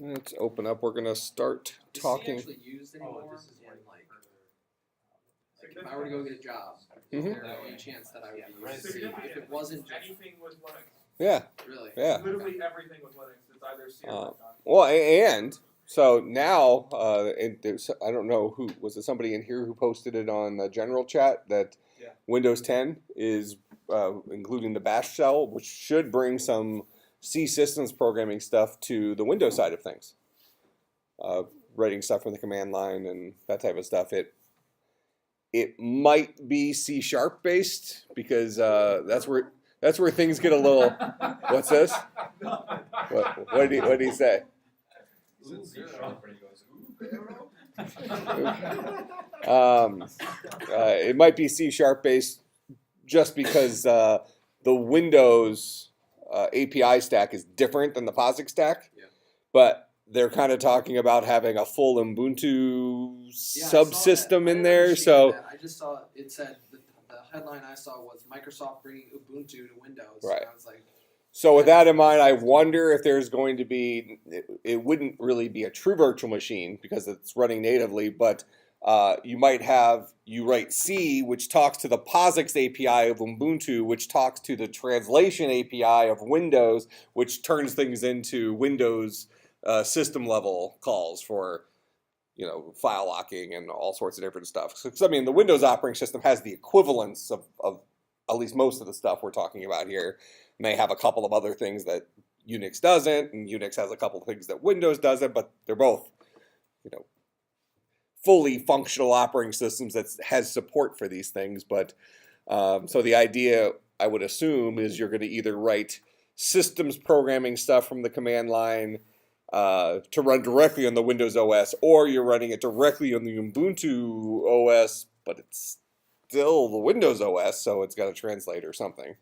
Let's open up. We're gonna start talking. Is C actually used anymore? Like if I were to go get a job, is there any chance that I would be using C if it wasn't just anything with Linux? Yeah. Really? Yeah. Literally everything with Linux. It's either C or Python. Well, and so now, I don't know who was it. Somebody in here who posted it on the general chat that Windows 10 is including the Bash shell, which should bring some C systems programming stuff to the Windows side of things. Writing stuff from the command line and that type of stuff. It might be C# based because that's where things get a little. What's this? What did he say? It might be C# based just because the Windows API stack is different than the POSIX stack, but they're kind of talking about having a full Ubuntu subsystem in there. So I just saw it said the headline I saw was Microsoft bringing Ubuntu to Windows. Right. And I was like, so with that in mind, I wonder if there's going to be. It wouldn't really be a true virtual machine because it's running natively, but you might have you write C, which talks to the POSIX API of Ubuntu, which talks to the translation API of Windows, which turns things into Windows system level calls for, file locking and all sorts of different stuff. So, I mean, the Windows operating system has the equivalence of at least most of the stuff we're talking about here. It may have a couple of other things that Unix doesn't, and Unix has a couple of things that Windows doesn't, but they're both, fully functional operating systems that has support for these things. But so the idea, I would assume, is you're going to either write systems programming stuff from the command line to run directly on the Windows OS, or you're running it directly on the Ubuntu OS, but it's still the Windows OS, so it's got to translate or something.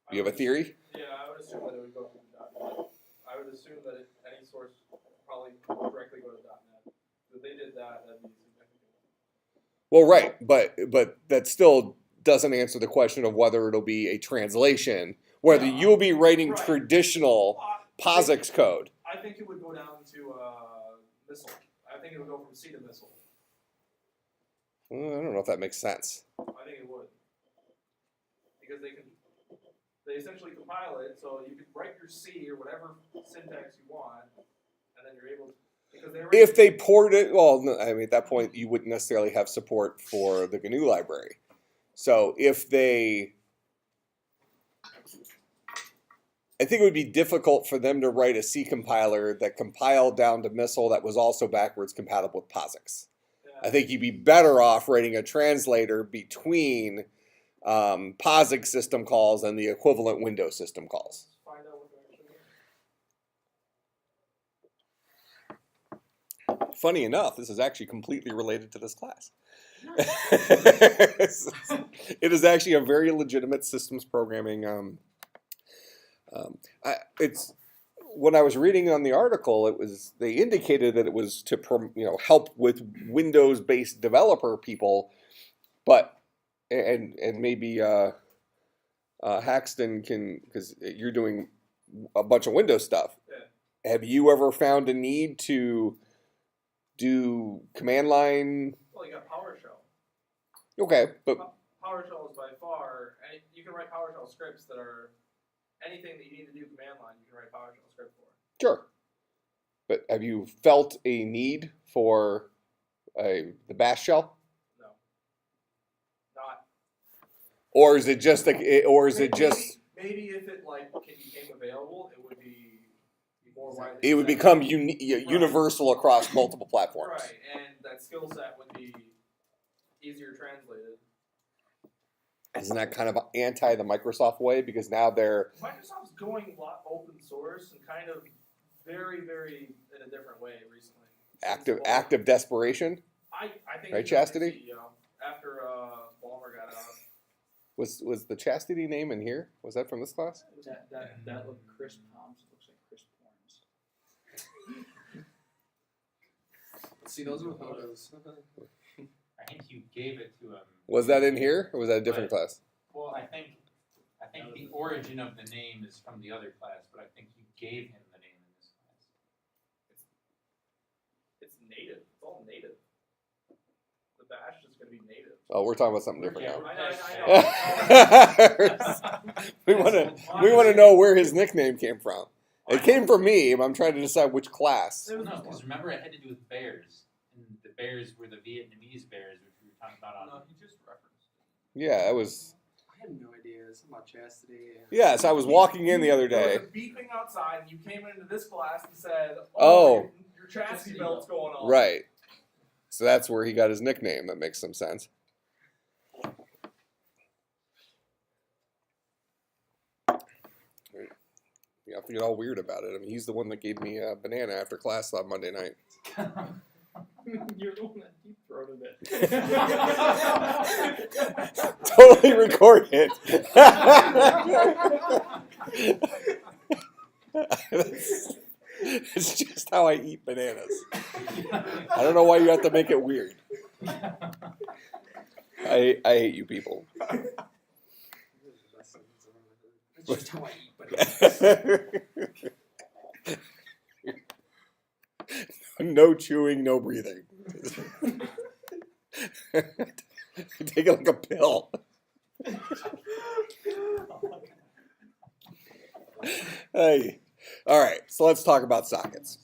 Do you have a theory? Yeah, I would assume that it would go through .NET. I would assume that any source would probably directly go to .NET. If they did that, that'd be significant. Well, right, but that still doesn't answer the question of whether it'll be a translation, whether you'll be writing traditional POSIX code. I think it would go down to missile. I think it would go from C to missile. I don't know if that makes sense. I think it would. Because they essentially compile it, so you could write your C or whatever syntax you want, and then you're able to. If they port it, well, no, I mean, at that point, you wouldn't necessarily have support for the GNU library. So if I think it would be difficult for them to write a C compiler that compiled down to missile that was also backwards compatible with POSIX. I think you'd be better off writing a translator between POSIX system calls and the equivalent Windows system calls. Funny enough, this is actually completely related to this class. It is actually a very legitimate systems programming. It's when I was reading on the article, they indicated that it was to help with Windows-based developer people, but and maybe Haxton can, because you're doing a bunch of Windows stuff. Yeah. Have you ever found a need to do command line? Well, you got PowerShell. Okay, but PowerShell is by far, and you can write PowerShell scripts that are anything that you need to do command line. You can write PowerShell script for. Sure, but have you felt a need for the Bash shell? No, not. Or is it just maybe if it became available, it would be more widely. It would become universal across multiple platforms. Right, and that skill set would be easier translated. Isn't that kind of anti the Microsoft way? Because now Microsoft's going a lot open source and kind of very, very in a different way recently. Active desperation. I think. Right, Chastity. After Ballmer got out. Was the Chastity name in here? Was that from this class? That looked Chris Palms. It looks like Chris Porns. See, those are photos. I think you gave it to him. Was that in here, or was that a different class? Well, I think the origin of the name is from the other class, but I think you gave him the name in this class. native. It's all native. The bash is going to be native. Oh, we're talking about something different Yeah, now. I know. we want to know where his nickname came from. It came from me, but I'm trying to decide which class. No, because remember it had to do with bears, and the bears were the Vietnamese bears, which we were talking about on. No, he just referenced it. Yeah, it was. I have no idea. Something about chastity. And Yes, I was walking in the other There day. was a beeping outside, and you came into this class and said, Oh. your chastity belt's going on." Right. So that's where he got his nickname. That makes some sense. Yeah, I feel all weird about it. I mean, he's the one that gave me a banana after class on Monday night. You're the one that deep throated it. Totally recorded. It's just how I eat bananas. I don't know why you have to make it weird. I hate you people. That's just how I eat bananas. No chewing, no breathing. Take it like a pill. Hey. All right, so let's talk about sockets.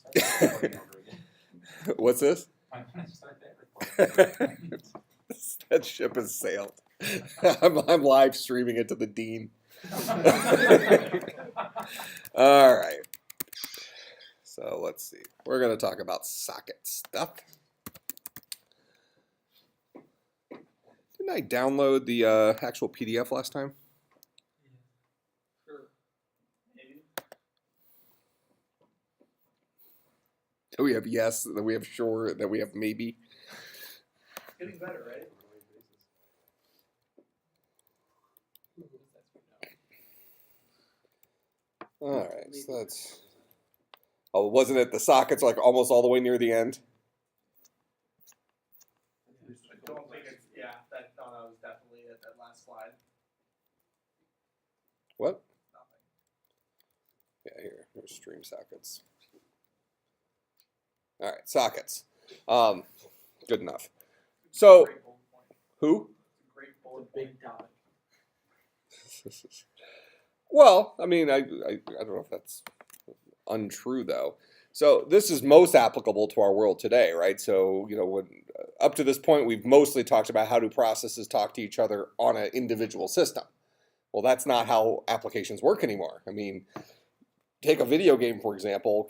What's this? I'm gonna start that recording. That ship has sailed. I'm live streaming it to the dean. All right. So let's see. We're going to talk about socket stuff. Didn't I download the actual PDF last time? Sure. Maybe. Do we have yes? Then we have sure? Then we have maybe? Getting better, right? All right. So that's. Oh, wasn't it the sockets like almost all the way near the end? I don't think it's, yeah, that was definitely it, that last slide. What? Nothing. Yeah, here. Here's stream sockets. All right, sockets. Good enough. So, Great bullet point. who? Great bullet point. Big topic. Well, I mean, I don't know if that's untrue though. So this is most applicable to our world today, right? So when up to this point, we've mostly talked about how do processes talk to each other on an individual system. Well, that's not how applications work anymore. I mean, take a video game for example.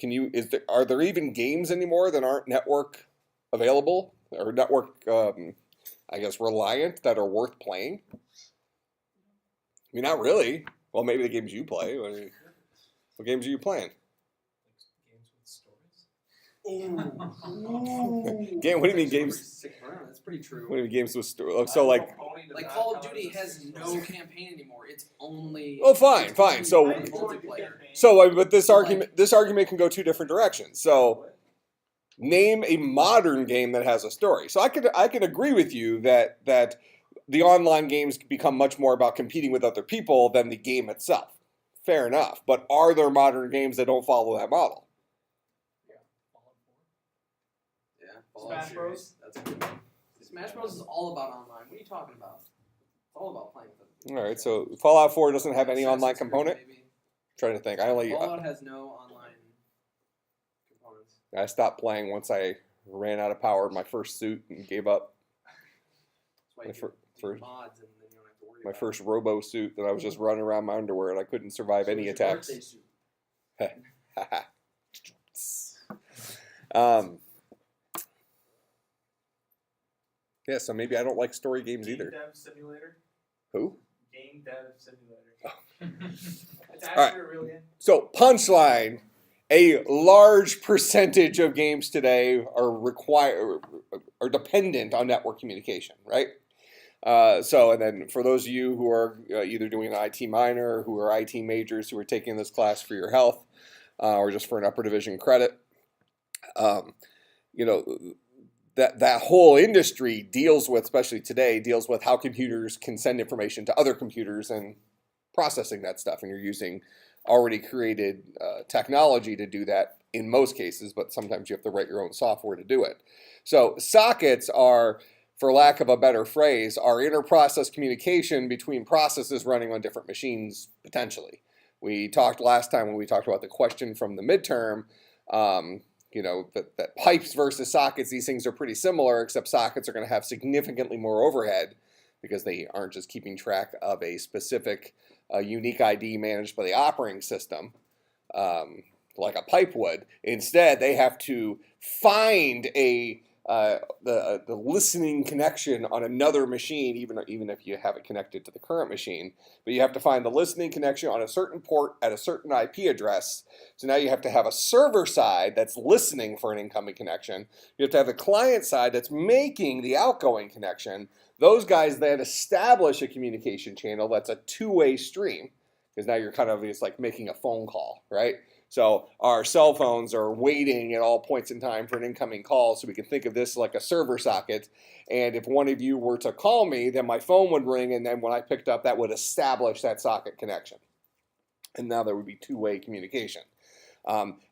Are there even games anymore that aren't network available or network, I guess, reliant that are worth playing? I mean, not really. Well, maybe the games you play. What games are you playing? Game? What do you mean games? That's pretty true. What do you mean games with story? So like Call of Duty has no campaign anymore. It's only. Oh, fine. So multiplayer. but this argument can go two different directions. So name a modern game that has a story. So I can agree with you that the online games become much more about competing with other people than the game itself. Fair enough. But are there modern games that don't follow that model? Yeah. Smash Bros. That's a good one. Smash Bros is all about online. What are you talking about? It's all about playing with other people. All right. So Fallout 4 doesn't have any Assassin's online Creed, component. maybe. Trying to think. Fallout has no online components. I stopped playing once I ran out of power in my first suit and gave up. That's why My you fir- do first- mods and then you don't have to worry My about first robo suit that I was just running around my underwear and I couldn't survive any attacks. Yeah, so maybe I don't like story games Game either. Dev Simulator. Who? Game Dev Simulator. It's All right. actually a real game. So punchline: a large percentage of games today are dependent on network communication, right? And then for those of you who are either doing an IT minor, who are IT majors, who are taking this class for your health, or just for an upper division credit, that whole industry deals with, especially today, deals with how computers can send information to other computers and processing that stuff. And you're using already created technology to do that in most cases, but sometimes you have to write your own software to do it. So sockets are, for lack of a better phrase, are inter-process communication between processes running on different machines, potentially. We talked last time when we talked about the question from the midterm, you know, that pipes versus sockets, these things are pretty similar, except sockets are going to have significantly more overhead because they aren't just keeping track of a specific unique ID managed by the operating system, like a pipe would. Instead, they have to find the listening connection on another machine, even if you have it connected to the current machine. But you have to find the listening connection on a certain port at a certain IP address. So now you have to have a server side that's listening for an incoming connection. You have to have the client side that's making the outgoing connection. Those guys then establish a communication channel that's a two-way stream, because now you're kind of, it's like making a phone call, right? So our cell phones are waiting at all points in time for an incoming call, so we can think of this like a server socket. And if one of you were to call me, then my phone would ring, and then when I picked up, that would establish that socket connection. And now there would be two-way communication.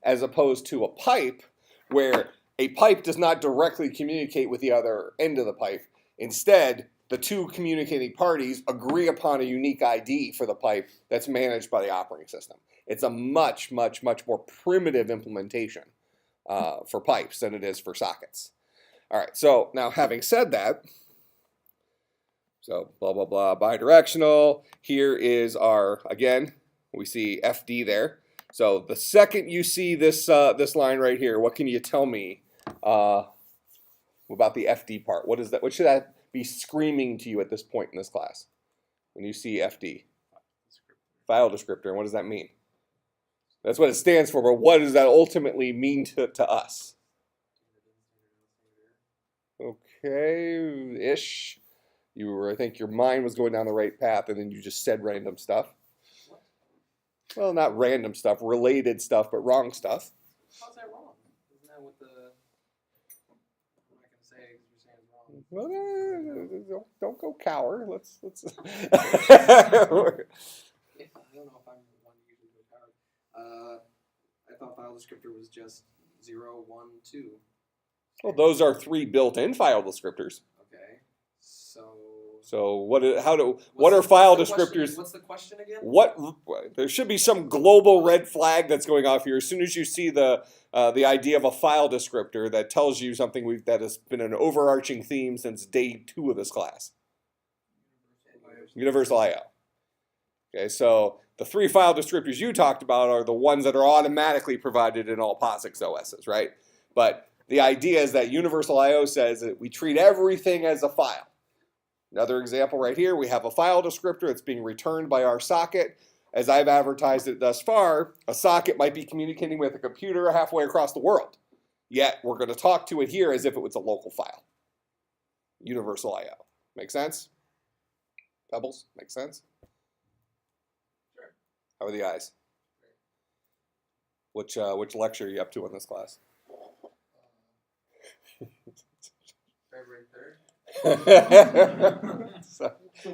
As opposed to a pipe, where a pipe does not directly communicate with the other end of the pipe. Instead, the two communicating parties agree upon a unique ID for the pipe that's managed by the operating system. It's a much, much, much more primitive implementation for pipes than it is for sockets. All right, so now having said that, so blah, blah, blah, bidirectional. Here is our, again, we see FD there. So the second you see this, this line right here, what can you tell me about the FD part? What is that? What should that be screaming to you at this point in this class when you see FD? File descriptor. And what does that mean? That's what it stands for, but what does that ultimately mean to us? Okay-ish. I think your mind was going down the right path, and then you just said random stuff. Well, not random stuff, related stuff, but wrong stuff. How's that wrong? Isn't that what the... I'm not going to say it because you're saying it's wrong. Well, don't go cower. Let's. Yeah, I don't know if I'm the one who usually go coward. I thought file descriptor was just 0, 1, 2. Well, those are 3 built-in file descriptors. Okay, so... So what are file descriptors? What's the question again? There should be some global red flag that's going off here. As soon as you see the idea of a file descriptor, that tells you something that has been an overarching theme since day 2 of this class. Universal I/O. Okay, so the 3 file descriptors you talked about are the ones that are automatically provided in all POSIX OSs, right? But the idea is that Universal I/O says that we treat everything as a file. Another example right here, we have a file descriptor that's being returned by our socket. As I've advertised it thus far, a socket might be communicating with a computer halfway across the world. Yet, we're going to talk to it here as if it was a local file. Universal I/O. Make sense? Pebbles? Make sense? Sure. How are the eyes? Which lecture are you up to in this class? February 3rd.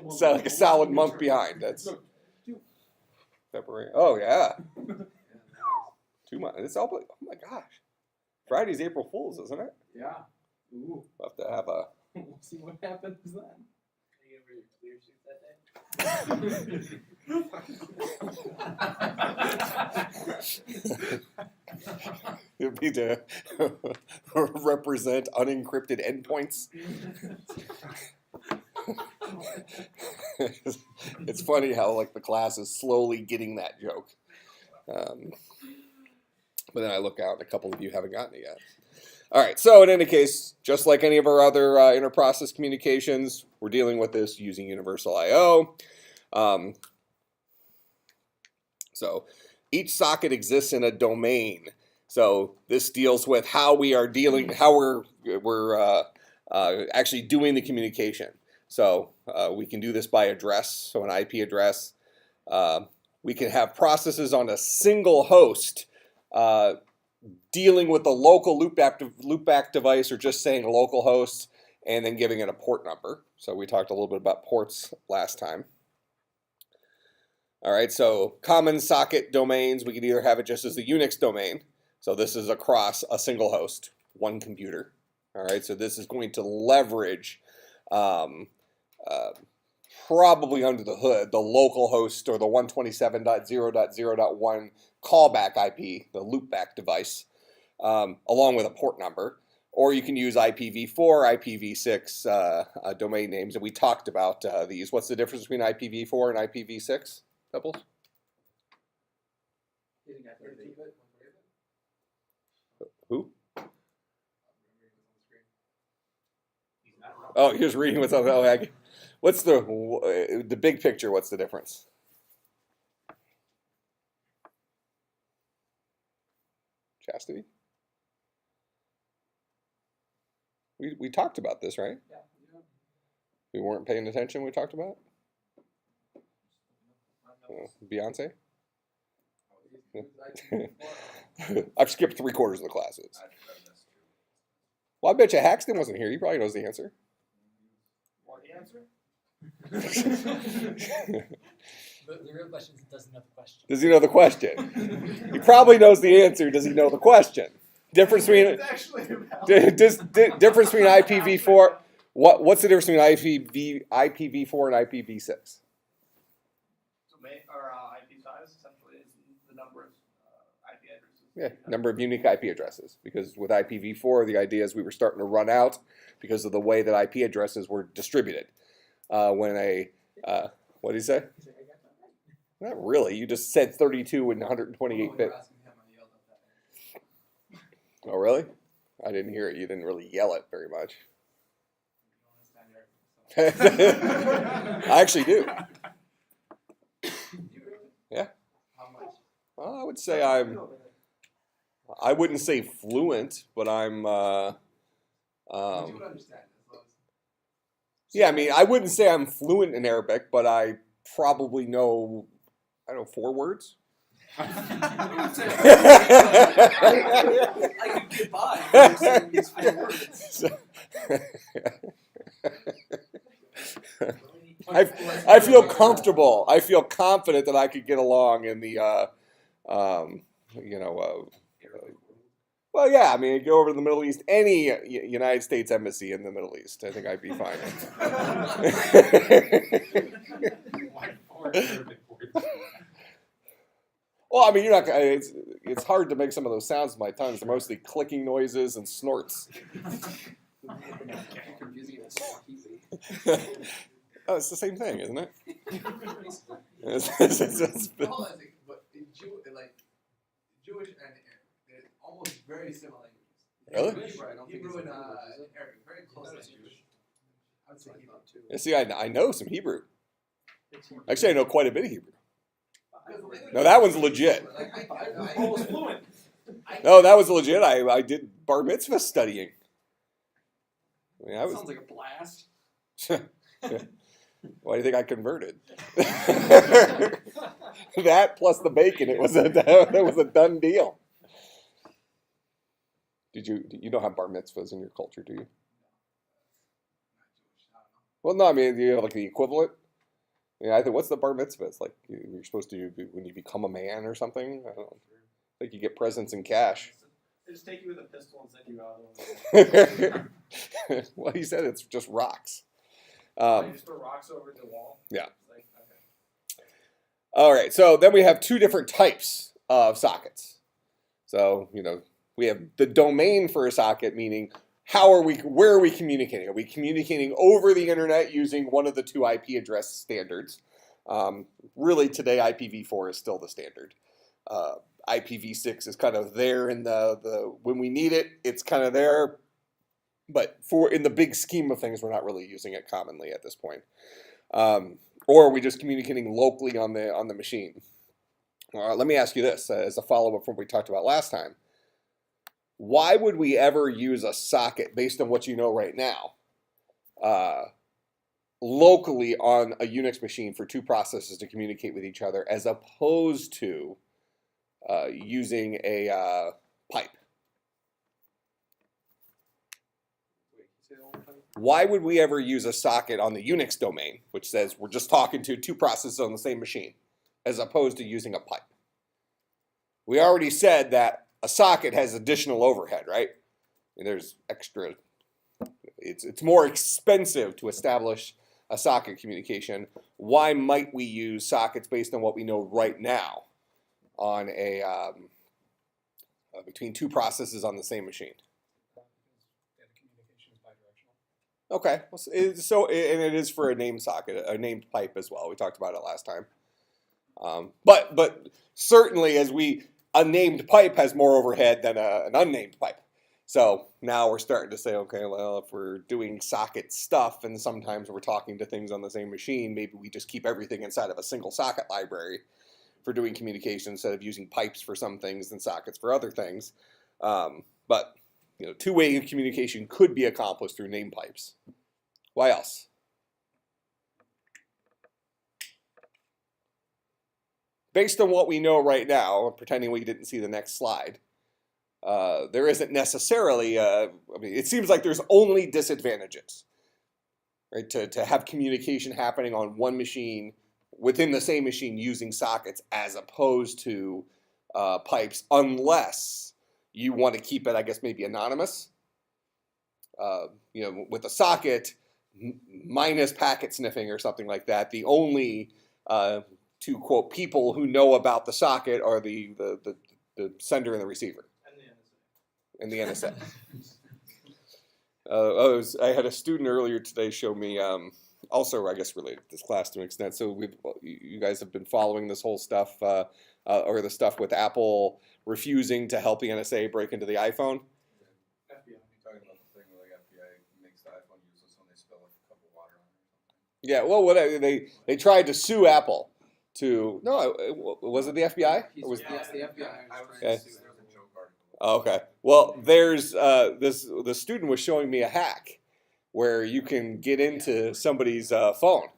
so like a solid month behind. That's February. Oh yeah, 2 months. It's all. Oh my gosh, Friday's April Fool's, isn't it? Yeah. Ooh. We'll have to have a. We'll see what happens then. Are you going to clear shoot that day? It would be to represent unencrypted endpoints. It's funny how like the class is slowly getting that joke. But then I look out and a couple of you haven't gotten it yet. All right, so in any case, just like any of our other inter-process communications, we're dealing with this using Universal I/O. So each socket exists in a domain. So this deals with how we are dealing, how we're actually doing the communication. So we can do this by address, so an IP address. We can have processes on a single host dealing with the local loopback device, or just saying local host and then giving it a port number. So we talked a little bit about ports last time. All right, so common socket domains, we can either have it just as the Unix domain. So this is across a single host, one computer. All right, so this is going to leverage probably under the hood, the local host or the 127.0.0.1 callback IP, the loopback device, along with a port number. Or you can use IPv4, IPv6 domain names, and we talked about these. What's the difference between IPv4 and IPv6, Pebbles? Who? Oh, he was reading what's on the. What's the big picture? What's the difference? Chastity? We talked about this, right? Yeah. We weren't paying attention when we talked about it? Beyonce? I've skipped 3/4 of the classes. Well, I bet you Haxton wasn't here. He probably knows the answer. Want the answer? The real question is, does he know the question? Does he know the question? He probably knows the answer. Does he know the question? Difference between It's actually about difference between IPv4. What's the difference between IPv4 and IPv6? domain or IP size essentially is the number of IP addresses. Yeah, number of unique IP addresses. Because with IPv4, the idea is we were starting to run out because of the way that IP addresses were distributed. When what did he say? Not really. You just said 32 and 128 bit. Oh, really? I didn't hear it. You didn't really yell it very much. I actually do. Yeah. How much? Well, I would say I wouldn't say fluent, but I'm. You would understand as long as Yeah, I mean, I wouldn't say I'm fluent in Arabic, but I probably know, I don't know, 4 words. I could get by if you're saying these 4 words. I feel comfortable. I feel confident that I could get along in the, well, yeah, I mean, go over to the Middle East, any United States embassy in the Middle East, I think I'd be fine. Well, I mean, you're not. It's hard to make some of those sounds with my tongue. They're mostly clicking noises and snorts. Confusing as Swahili. Oh, it's the same thing, isn't it? But Jewish and they're almost very similar languages. Really? Hebrew, I don't think Hebrew and Arabic, very close language. I would say Hebrew too. Yeah, see, I know some Hebrew. Actually, I know quite a bit of Hebrew. No, that one's legit. Almost fluent. No, that was legit. I did bar mitzvah studying. I mean, Sounds like a blast. Why do you think I converted? That plus the bacon, it was a done deal. You don't have bar mitzvahs in your culture, do you? Well, no, I mean, you have like the equivalent. Yeah, I think what's the bar mitzvah? It's like you're supposed to when you become a man or something. I don't think you get presents in cash. They just take you with a pistol and send you out. Well, he said it's just rocks. You just throw rocks over the wall. Yeah. Like, okay. All right, so then we have 2 different types of sockets. So, we have the domain for a socket, meaning where are we communicating? Are we communicating over the internet using one of the 2 IP address standards? Really, today IPv4 is still the standard. IPv6 is kind of there in the when we need it, it's kind of there. But in the big scheme of things, we're not really using it commonly at this point. Or are we just communicating locally on the machine? Let me ask you this as a follow-up from what we talked about last time. Why would we ever use a socket based on what you know right now locally on a Unix machine for 2 processes to communicate with each other as opposed to using a pipe? Why would we ever use a socket on the Unix domain, which says we're just talking to 2 processes on the same machine, as opposed to using a pipe? We already said that a socket has additional overhead, right? And there's extra. It's more expensive to establish a socket communication. Why might we use sockets based on what we know right now on a between two processes on the same machine? Data communication is bidirectional. Okay, so and it is for a named socket, a named pipe as well. We talked about it last time. But certainly, a named pipe has more overhead than an unnamed pipe. So now we're starting to say, okay, well, if we're doing socket stuff and sometimes we're talking to things on the same machine, maybe we just keep everything inside of a single socket library for doing communication instead of using pipes for some things and sockets for other things. But two-way communication could be accomplished through named pipes. Why else? Based on what we know right now, pretending we didn't see the next slide, there isn't necessarily, it seems like there's only disadvantages, right? To have communication happening on one machine within the same machine using sockets as opposed to pipes, unless you want to keep it, I guess, maybe anonymous. With a socket, minus packet sniffing or something like that, the only two quote people who know about the socket are the sender and the receiver. And the NSA. I had a student earlier today show me, also I guess related to this class to an extent. So you guys have been following this whole stuff, or the stuff with Apple refusing to help the NSA break into the iPhone. FBI. You're talking about the thing where the FBI makes the iPhone useless when they spill a cup of water on it or something. Yeah, well, they tried to sue Apple to was it the FBI? Or was Yes, the FBI. Okay. There was a joke article. Okay. Well, there's the student was showing me a hack where you can get into somebody's phone,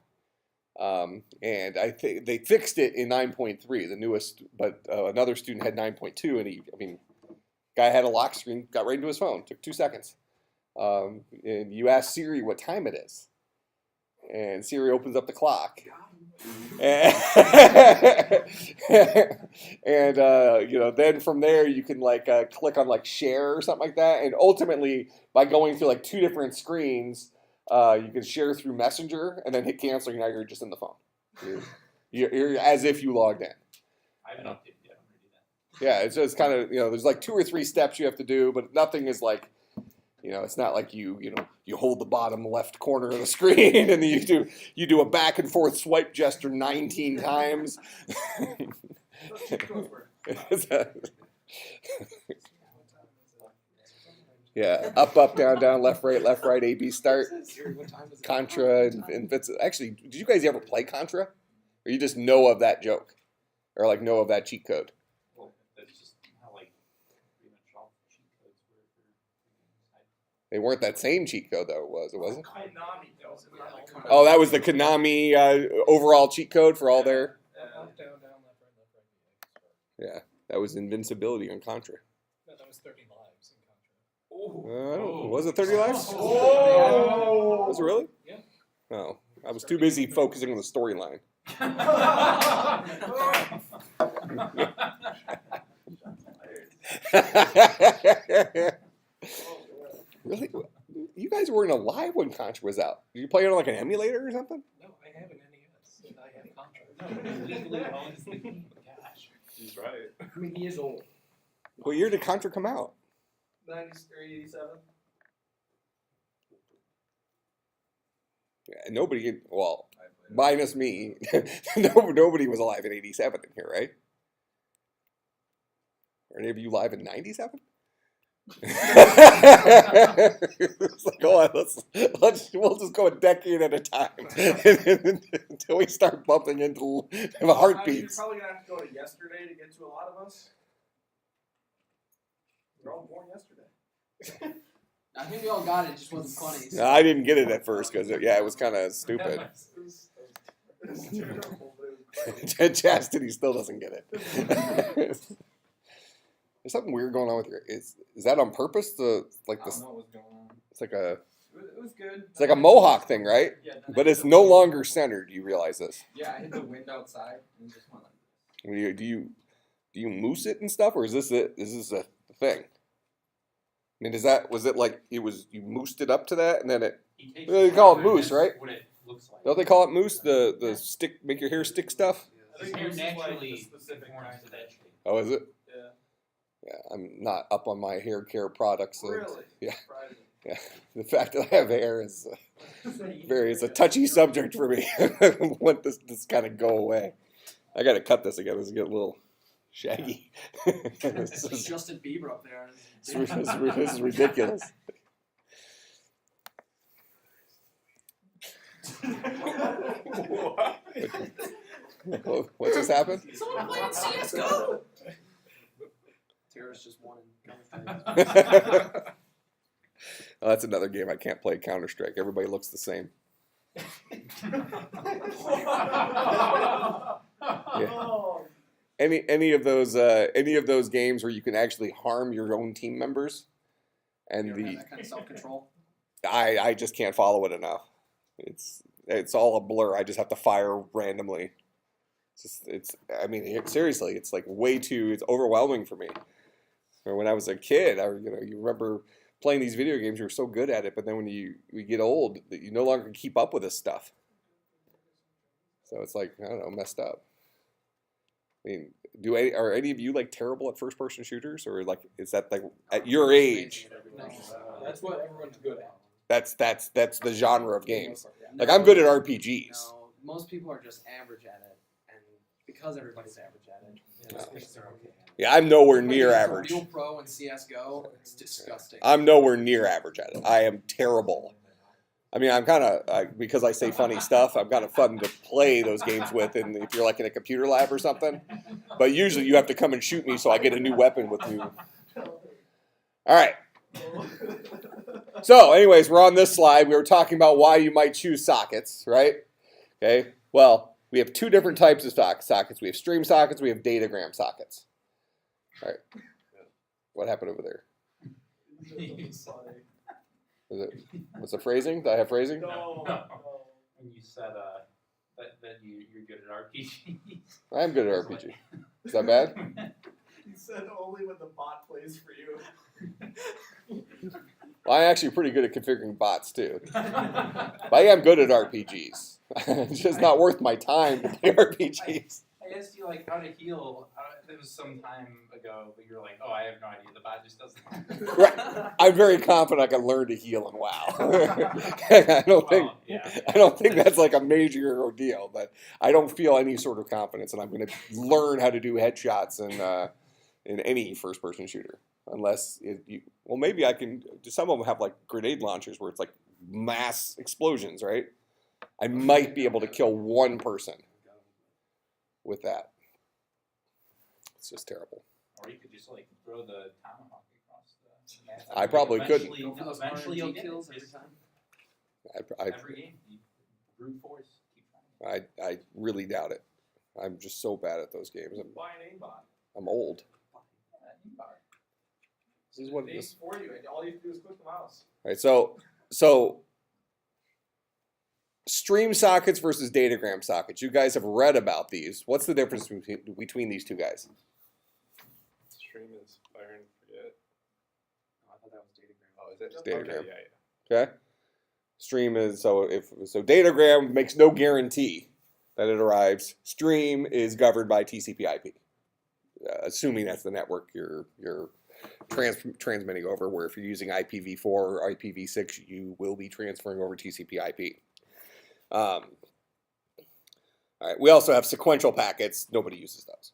and I think they fixed it in 9.3, the newest. But another student had 9.2, and guy had a lock screen, got right into his phone, took 2 seconds. And you ask Siri what time it is, and Siri opens up the clock. And then from there you can click on share or something like that, and ultimately by going through 2 different screens, you can share through Messenger and then hit cancel. Now you're just in the phone. You're as if you logged in. I haven't updated yet. I'm gonna do that. Yeah, it's just kind of there's 2 or 3 steps you have to do, but nothing is it's not like you hold the bottom left corner of the screen and then you do a back and forth swipe gesture 19 times. Yeah, up, down, left, right, A, B, start, Contra, and Vince. Actually, did you guys ever play Contra? Or you just know of that joke? Or know of that cheat code? Well, that's just how pretty much all cheat codes were for They weren't that same cheat code though, it wasn't? Konami does it. Oh, that was the Konami overall cheat code for all their... Up, down, left, right. Yeah, that was invincibility on Contra. No, that was 30 lives in Contra. I don't know. Was it 30 lives? Oh. Was it really? Yeah. Oh, I was too busy focusing on the storyline. Really? You guys weren't alive when Contra was out. Did you play it on an emulator or something? No, I have an NES and I have Contra. No, he legally owns the game. Gosh. He's right. I mean, he is old. What year did Contra come out? 93, 87. Yeah, nobody, well, I played it. minus me, nobody was alive in 87 in here, right? Are any of you live in 97? It's hold on, we'll just go a decade at a time until we start bumping into heartbeats. You're probably going to have to go to yesterday to get to a lot of us. We're all born yesterday. I think we all got it. It just wasn't funny. No, I didn't get it at first because it was kind of stupid. It's terrible, dude. Chastity still doesn't get it. There's something weird going on with your. Is that on purpose? I don't know what was going on. It's like a It was good. a mohawk thing, right? Yeah, then But I it's hit no the- longer centered. You realize this? Yeah, I hit the wind outside and it just went like Do you moose it and stuff, or is this it? Is this a thing. I mean, was it like you moosed it up to that and then it? He takes They the call it water and moose, that's right? What it looks like. Don't they call it moose? The stick, make your hair stick stuff. I think Hair moose is like the naturally specific conforms kind to of that it. shape. Oh, is it? Yeah. Yeah, I'm not up on my hair care products. So Really? yeah. Surprising. Yeah, the fact that I have hair is it's a touchy subject for me. I want this kind of go away. I got to cut this again. This is getting a little shaggy. this, It's is, Justin Bieber up there. this is ridiculous. What's just happened? Someone playing CSGO! Terrorists just won in Counter-Strike. Oh, that's another game I can't play. Counter-Strike. Everybody looks the same. Yeah. Any of those games where you can actually harm your own team members, and You don't have that kind of self-control. I just can't follow it enough. It's all a blur. I just have to fire randomly. Seriously, it's like it's overwhelming for me. Or when I was a kid, you remember playing these video games, you were so good at it, but then when you get old, you no longer can keep up with this stuff. So it's like, I don't know, messed up. I mean, are any of you like terrible at first-person shooters, or like is that like at your age? That's what everyone's good at. That's the genre of games. Like I'm good at RPGs. No, most people are just average at it, and because everybody's average at it, Yeah, I'm nowhere everybody near gets a average. real pro in CS:GO. It's disgusting. I'm nowhere near average at it. I am terrible. I mean, I'm kind of because I say funny stuff. I'm kind of fun to play those games with, and if you're like in a computer lab or something. But usually, you have to come and shoot me so I get a new weapon with you. All right. So, anyways, we're on this slide. We were talking about why you might choose sockets, right? Okay. Well, we have two different types of sockets. We have stream sockets. We have datagram sockets. All right. What happened over there? What's the phrasing? Did I have phrasing? No. When you said that you're good at RPGs. I am good at RPG. Is that bad? He said only when the bot plays for you. Well, I'm actually pretty good at configuring bots too. But I am good at RPGs. It's just not worth my time to play RPGs. I asked you like how to heal. It was some time ago, but you're like, oh, I have no idea. The bot just doesn't. Right. I'm very confident I can learn to heal in WoW. I don't think that's like a major ordeal, but I don't feel any sort of confidence, and I'm going to learn how to do headshots in any first-person shooter. Unless maybe I can. Some of them have like grenade launchers where it's like mass explosions, right? I might be able to kill one person with that. It's just terrible. Or you could just like throw the tomahawk across the map. I probably couldn't. Go for those Eventually you'll RNG get kills it. every time. Every game, you brute force. Keep trying. I really doubt it. I'm just so bad at those games. Buy an aimbot. I'm old. You bar. This is what It it aims is. for you, and all you have to do is click the mouse. All right, so stream sockets versus datagram sockets. You guys have read about these. What's the difference between these two guys? Stream is fire and forget. Oh, I thought that was Datagram. Oh, is it? It's Datagram. Okay, yeah. Okay. Stream is so datagram makes no guarantee that it arrives. Stream is governed by TCP/IP, assuming that's the network you're transmitting over. Where if you're using IPv4 or IPv6, you will be transferring over TCP/IP. All right. We also have sequential packets. Nobody uses those.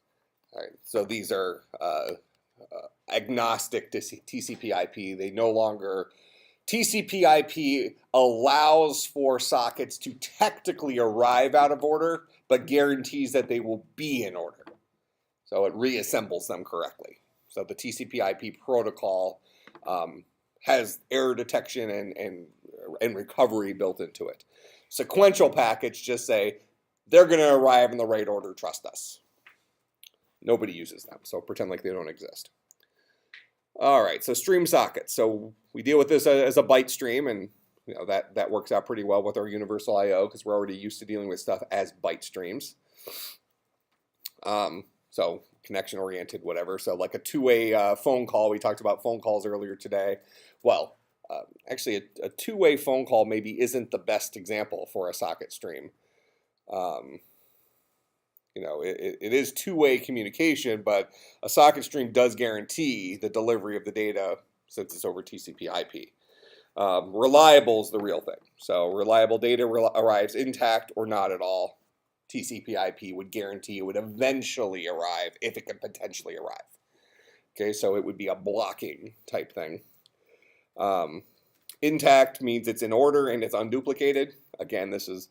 All right. So these are agnostic to TCP/IP. They no longer. TCP/IP allows for sockets to technically arrive out of order, but guarantees that they will be in order. So it reassembles them correctly. So the TCP/IP protocol has error detection and recovery built into it. Sequential packets just say, they're going to arrive in the right order, trust us. Nobody uses them, so pretend like they don't exist. All right, so stream sockets. So we deal with this as a byte stream, and that works out pretty well with our universal I/O because we're already used to dealing with stuff as byte streams. So connection oriented, whatever. So like a two-way phone call. We talked about phone calls earlier today. Well, actually, a two-way phone call maybe isn't the best example for a socket stream. It is two-way communication, but a socket stream does guarantee the delivery of the data since it's over TCP/IP. Reliable is the real thing. So reliable data arrives intact or not at all. TCP/IP would guarantee it would eventually arrive if it could potentially arrive. Okay, so it would be a blocking type thing. Intact means it's in order and it's unduplicated. Again, this is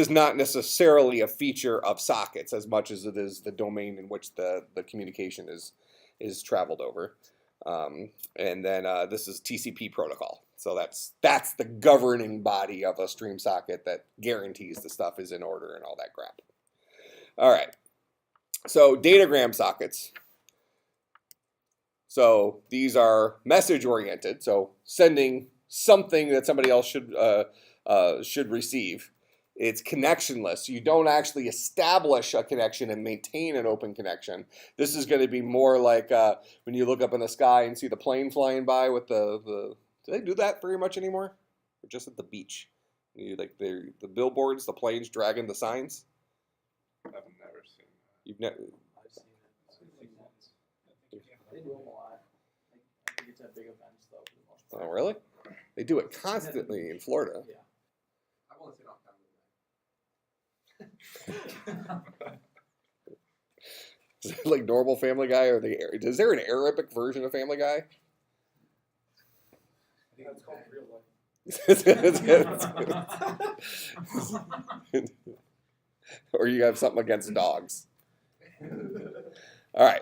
not necessarily a feature of sockets as much as it is the domain in which the communication is traveled over. And then this is TCP protocol. So that's the governing body of a stream socket that guarantees the stuff is in order and all that crap. All right. So datagram sockets. So these are message oriented. So sending something that somebody else should receive. It's connectionless. You don't actually establish a connection and maintain an open connection. This is going to be more like when you look up in the sky and see the plane flying by with the do they do that very much anymore? Or just at the beach? Like the billboards, the planes dragging the signs? I've never seen that. You've never. I've seen it. They do them a lot. I think it's at big events though. For the most part. Oh, really? They do it constantly in Florida. Yeah. I've only seen it on camera. Is it like normal Family Guy, or is there an Arabic version of Family Guy? That's called real life. Or you have something against dogs. All right.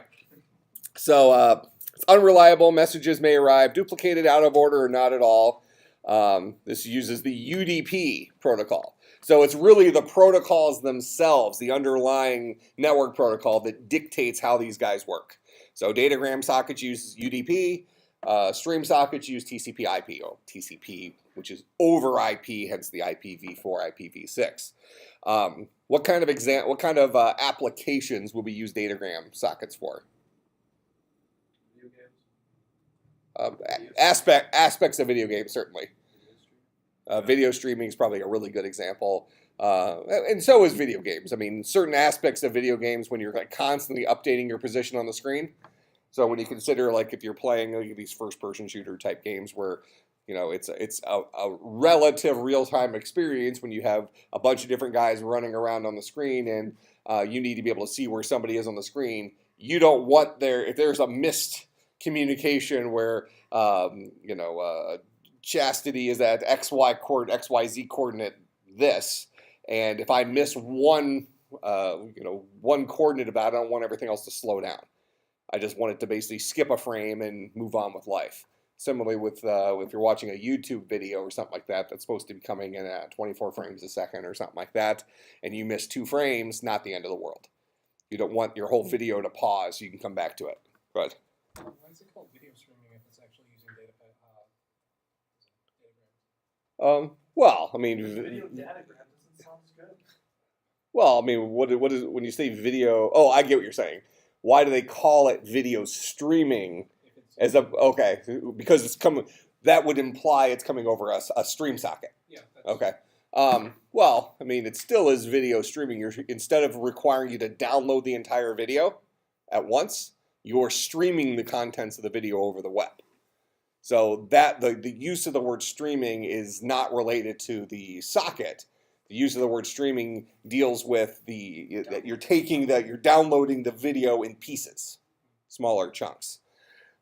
So it's unreliable. Messages may arrive duplicated, out of order, or not at all. This uses the UDP protocol. So it's really the protocols themselves, the underlying network protocol that dictates how these guys work. So datagram sockets use UDP. Stream sockets use TCP/IP, or TCP, which is over IP, hence the IPv4, IPv6. What kind of applications will we use datagram sockets for? Video games. Aspects of video games, certainly. Video streaming is probably a really good example, and so is video games. I mean, certain aspects of video games when you're like constantly updating your position on the screen. So when you consider, like, if you're playing like these first-person shooter type games where, it's a relative real-time experience when you have a bunch of different guys running around on the screen, and you need to be able to see where somebody is on the screen. You don't want if there's a missed communication where Chastity is at XYZ coordinate this, and if I miss one coordinate about it, I don't want everything else to slow down. I just want it to basically skip a frame and move on with life. Similarly with if you're watching a YouTube video or something like that, that's supposed to be coming in at 24 frames a second or something like that, and you miss 2 frames, not the end of the world. You don't want your whole video to pause so you can come back to it. But Why is it called video streaming if it's actually using datagram? well, I mean, Video datagram doesn't sound as good. well, I mean, what is when you say video? Oh, I get what you're saying. Why do they call it video streaming? Okay, because it's coming. That would imply it's coming over a stream socket. Yeah. Okay. Well, I mean, it still is video streaming. Instead of requiring you to download the entire video at once, you're streaming the contents of the video over the web. So that the use of the word streaming is not related to the socket. The use of the word streaming deals with that you're downloading the video in pieces, smaller chunks.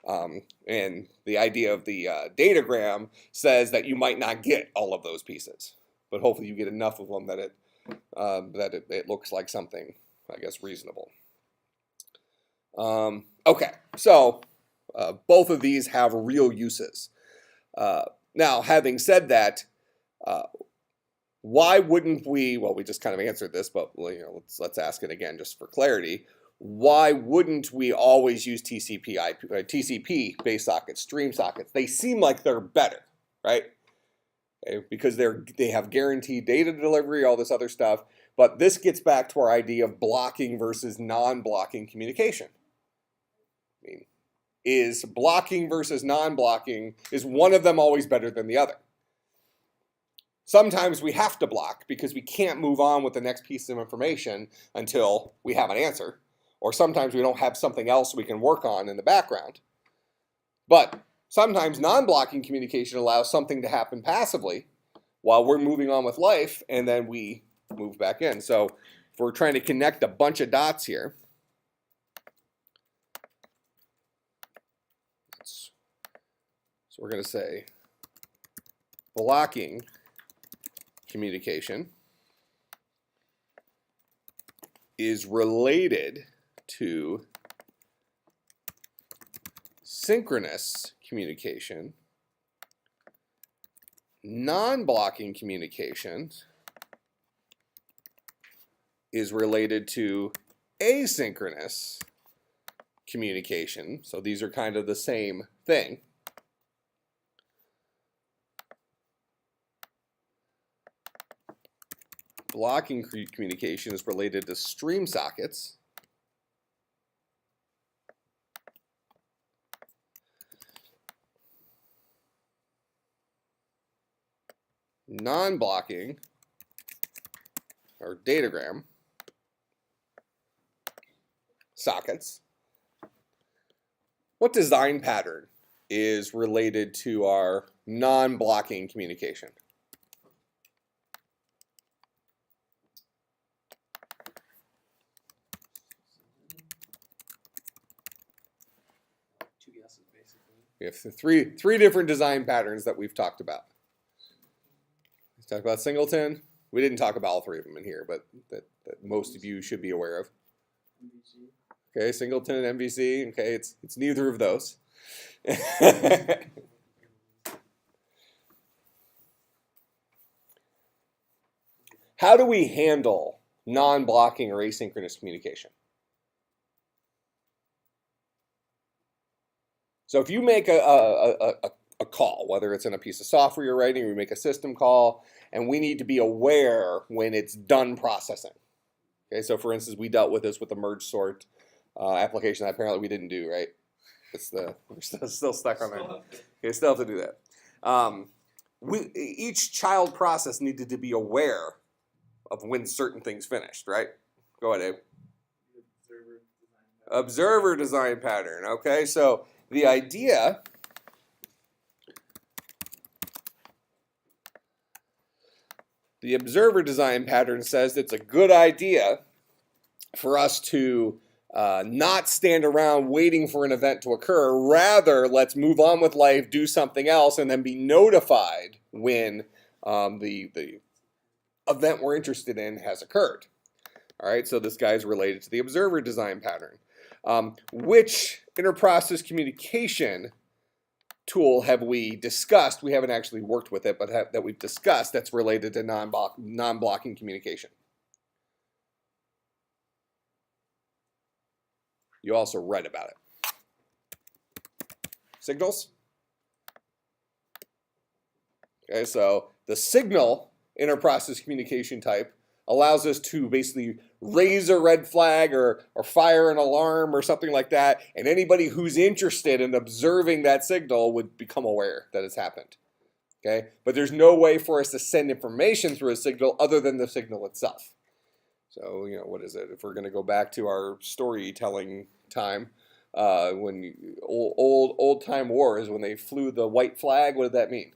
And the idea of the datagram says that you might not get all of those pieces, but hopefully you get enough of them that it looks like something, I guess, reasonable. Okay, so both of these have real uses. Now, having said that, why wouldn't we? Well, we just kind of answered this, but let's ask it again just for clarity. Why wouldn't we always use TCP-based sockets, stream sockets? They seem like they're better, right? Okay, because they have guaranteed data delivery, all this other stuff. But this gets back to our idea of blocking versus non-blocking communication. is blocking versus non-blocking, is one of them always better than the other? Sometimes we have to block because we can't move on with the next piece of information until we have an answer. Or sometimes we don't have something else we can work on in the background. But sometimes non-blocking communication allows something to happen passively while we're moving on with life, and then we move back in. So if we're trying to connect a bunch of dots here, so we're going to say blocking communication is related to synchronous communication. Non-blocking communication is related to asynchronous communication. So these are kind of the same thing. Blocking communication is related to stream sockets. Non-blocking, or datagram, sockets. What design pattern is related to our non-blocking communication? Two guesses, basically. We have three different design patterns that we've talked about. Let's talk about singleton. We didn't talk about all three of them in here, but that most of you should be aware of. MVC. Okay, singleton, MVC. Okay, it's neither of those. How do we handle non-blocking or asynchronous communication? So if you make a call, whether it's in a piece of software you're writing, or you make a system call, and we need to be aware when it's done processing. Okay, so for instance, we dealt with this with the merge sort application that apparently we didn't do, right? We're still stuck on that. Okay, still have to do that. Each child process needed to be aware of when certain things finished, right? Go ahead, Abe. Observer design pattern. Okay, so the idea the observer design pattern says it's a good idea for us to not stand around waiting for an event to occur. Rather, let's move on with life, do something else, and then be notified when the event we're interested in has occurred. All right, so this guy is related to the observer design pattern. Which interprocess communication tool have we discussed? We haven't actually worked with it, but that we've discussed that's related to non-blocking communication. You also read about it. Signals. Okay, so the signal interprocess communication type allows us to basically raise a red flag or fire an alarm or something like that, and anybody who's interested in observing that signal would become aware that it's happened. Okay, but there's no way for us to send information through a signal other than the signal itself. So, you know, what is it? If we're going to go back to our storytelling time, when old time wars, when they flew the white flag, what did that mean?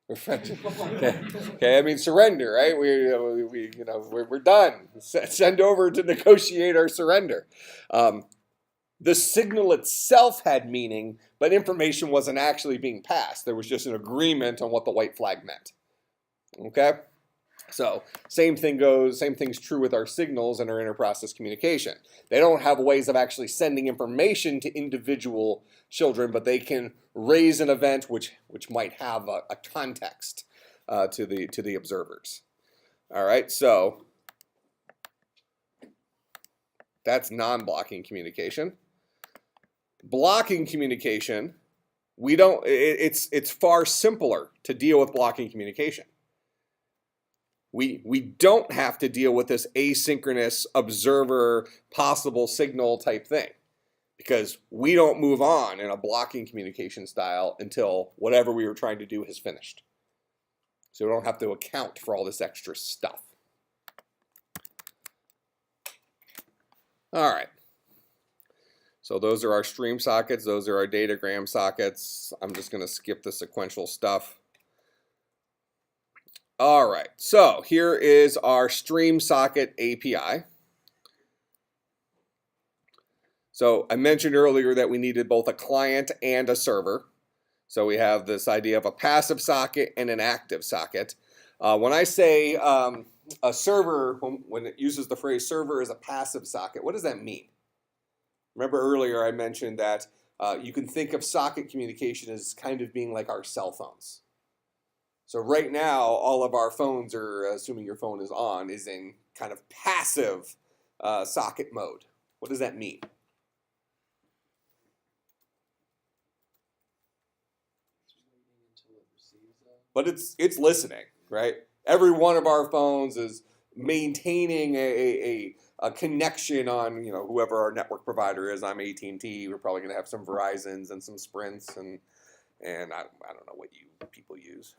We're French. Okay. I mean surrender, right? We're done. Send over to negotiate our surrender. The signal itself had meaning, but information wasn't actually being passed. There was just an agreement on what the white flag meant. Okay. So same thing's true with our signals and our interprocess communication. They don't have ways of actually sending information to individual children, but they can raise an event which might have a context to the observers. All right, so that's non-blocking communication. Blocking communication, it's far simpler to deal with blocking communication. We don't have to deal with this asynchronous observer possible signal type thing, because we don't move on in a blocking communication style until whatever we were trying to do has finished. So we don't have to account for all this extra stuff. All right. So those are our stream sockets. Those are our datagram sockets. I'm just going to skip the sequential stuff. All right. So here is our stream socket API. So I mentioned earlier that we needed both a client and a server. So we have this idea of a passive socket and an active socket. When I say a server, when it uses the phrase server as a passive socket, what does that mean? Remember earlier I mentioned that you can think of socket communication as kind of being like our cell phones. So right now, all of our phones are, assuming your phone is on, is in kind of passive socket mode. What does that mean? But it's listening, right? Every one of our phones is maintaining a connection on, you know, whoever our network provider is. I'm AT&T. We're probably going to have some Verizons and some Sprints, and I don't know what you people use.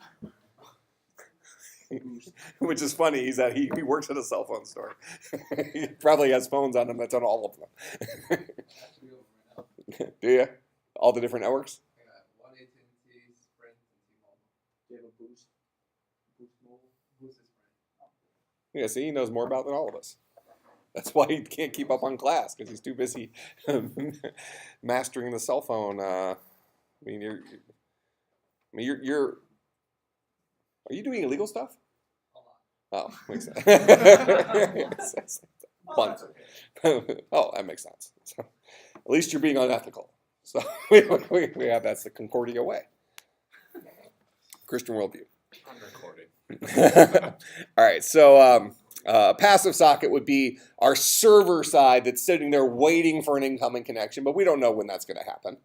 Which is funny, is that he works at a cell phone store. He probably has phones on him that's on all of them. Do you? All the different networks? One AT&T, Sprint, and T-Mobile. Do you have a Boost? Boost Mobile? Boost is Sprint. Yeah, see, he knows more about than all of us. That's why he can't keep up on class, because he's too busy mastering the cell phone. Are you doing illegal stuff? A lot. Oh, makes sense. Oh, that's okay. Oh, that makes sense. So, at least you're being unethical. So we have, that's the Concordia way. Christian worldview. I'm recording. All right, so passive socket would be our server side that's sitting there waiting for an incoming connection, but we don't know when that's going to happen.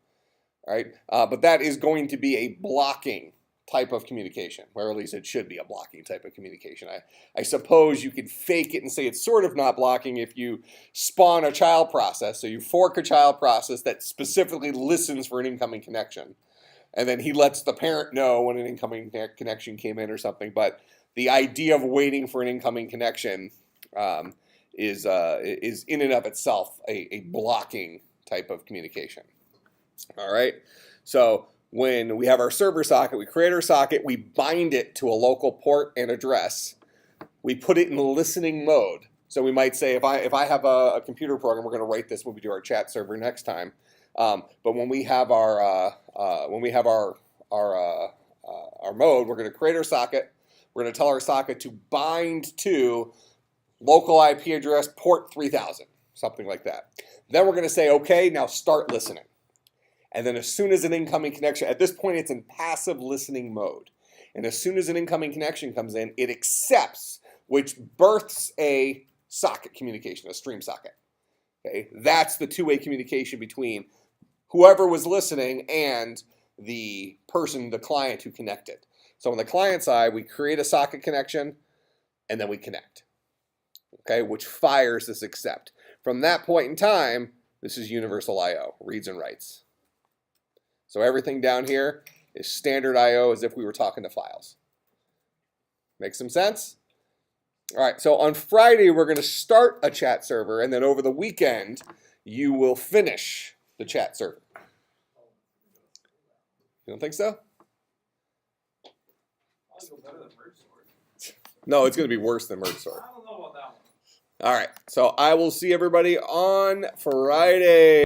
All right, but that is going to be a blocking type of communication, or at least it should be a blocking type of communication. I suppose you could fake it and say it's sort of not blocking if you spawn a child process. So you fork a child process that specifically listens for an incoming connection, and then he lets the parent know when an incoming connection came in or something. But the idea of waiting for an incoming connection is in and of itself a blocking type of communication. All right, so when we have our server socket, we create our socket, we bind it to a local port and address, we put it in listening mode. So we might say, if I have a computer program, we're going to write this when we do our chat server next time. But when we have our mode, we're going to create our socket. We're going to tell our socket to bind to local IP address port 3000, something like that. Then we're going to say, okay, now start listening. And then as soon as an incoming connection, at this point it's in passive listening mode. And as soon as an incoming connection comes in, it accepts, which births a socket communication, a stream socket. Okay, that's the two-way communication between whoever was listening and the person, the client who connected. So on the client side, we create a socket connection and then we connect. Okay, which fires this accept. From that point in time, this is universal I/O, reads and writes. So everything down here is standard I/O as if we were talking to files. Make some sense? All right, so on Friday, we're going to start a chat server, and then over the weekend, you will finish the chat server. You don't think so? I'll go better than merge sort. No, it's going to be worse than merge sort. I don't know about that one. All right, so I will see everybody on Friday.